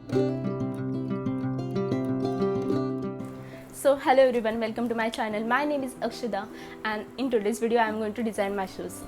So hello everyone, welcome to my channel. My name is Akshida and in today's video I am going to design my shoes.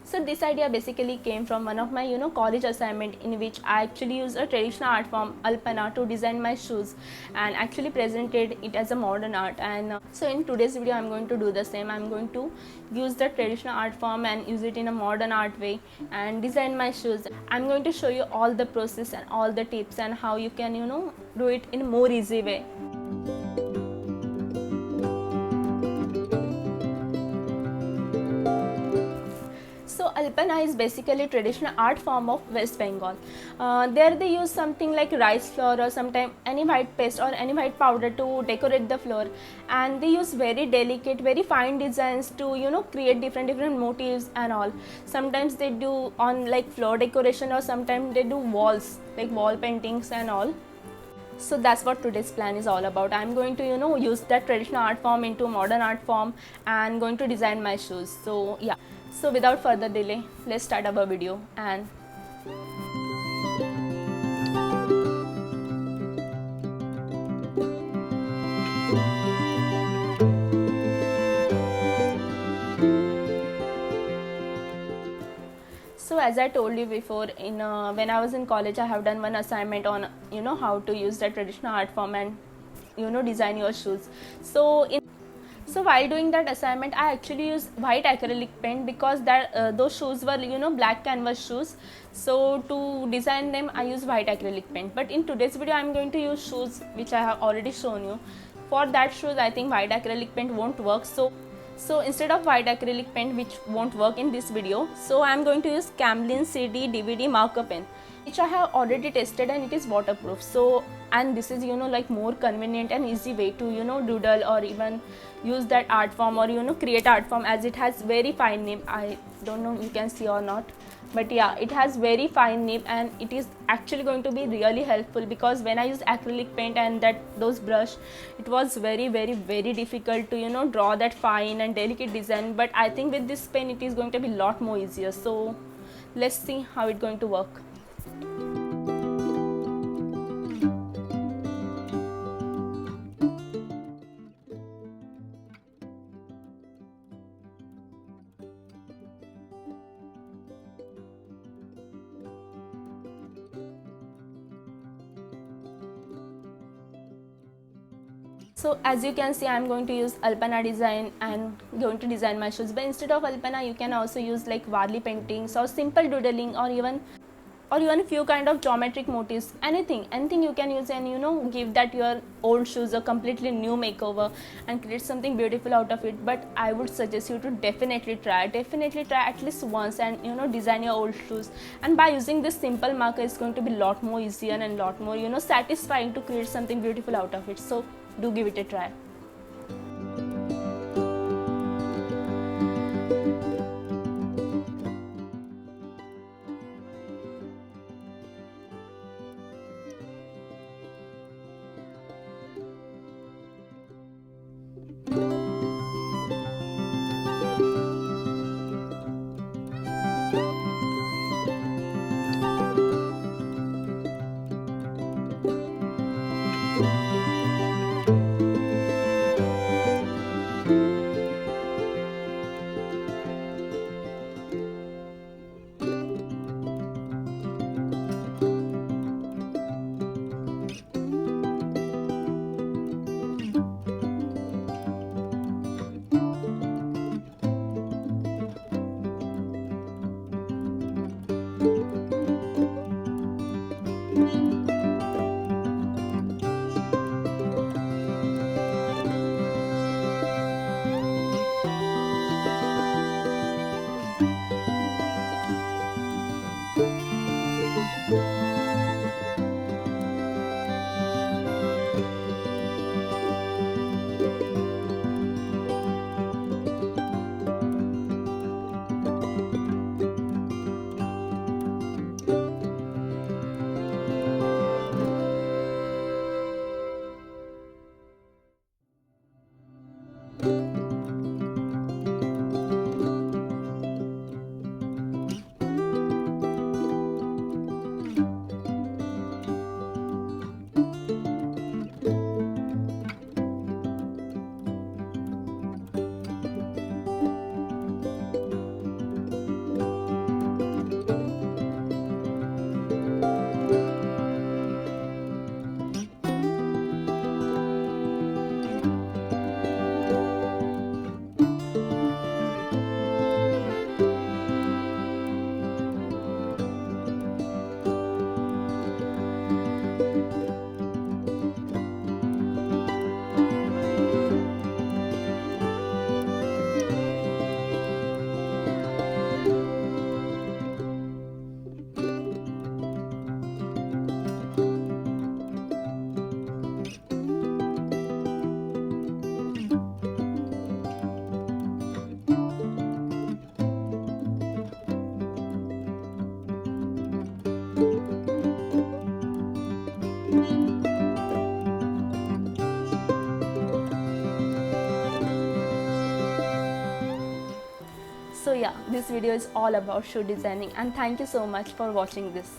So this idea basically came from one of my college assignment, in which I actually used a traditional art form Alpana to design my shoes and actually presented it as a modern art. And so in today's video I'm going to do the same. I'm going to use the traditional art form and use it in a modern art way and design my shoes. I'm going to show you all the process and all the tips and how you can do it in a more easy way. So Alpana is basically a traditional art form of West Bengal. There they use something like rice flour or sometimes any white paste or any white powder to decorate the floor, and they use very delicate, very fine designs to create different motifs and all. Sometimes they do on like floor decoration, or sometimes they do walls like wall paintings and all. So that's what today's plan is all about. I'm going to use that traditional art form into modern art form and going to design my shoes. So yeah, so without further delay, let's start our video. And so as I told you before, in when I was in college, I have done one assignment on how to use the traditional art form and design your shoes. So while doing that assignment, I actually used white acrylic paint because that those shoes were black canvas shoes. So to design them, I use white acrylic paint. But in today's video, I'm going to use shoes which I have already shown you. For that shoes, I think white acrylic paint won't work. So instead of white acrylic paint, which won't work in this video, so I am going to use Camlin CD DVD marker pen, which I have already tested and it is waterproof. So, and this is like more convenient and easy way to doodle or even use that art form or create art form, as it has very fine nib. I don't know you can see or not, but yeah, it has very fine nib and it is actually going to be really helpful, because when I use acrylic paint and those brush, it was very difficult to draw that fine and delicate design. But I think with this pen it is going to be a lot more easier. So let's see how it's going to work. So as you can see, I am going to use Alpana design and going to design my shoes. But instead of Alpana, you can also use like Varli paintings or simple doodling, or even few kind of geometric motifs. Anything you can use, and give that your old shoes a completely new makeover and create something beautiful out of it. But I would suggest you to definitely try at least once and design your old shoes. And by using this simple marker, it's going to be a lot more easier and lot more satisfying to create something beautiful out of it. So do give it a try. So yeah, this video is all about shoe designing, and thank you so much for watching this.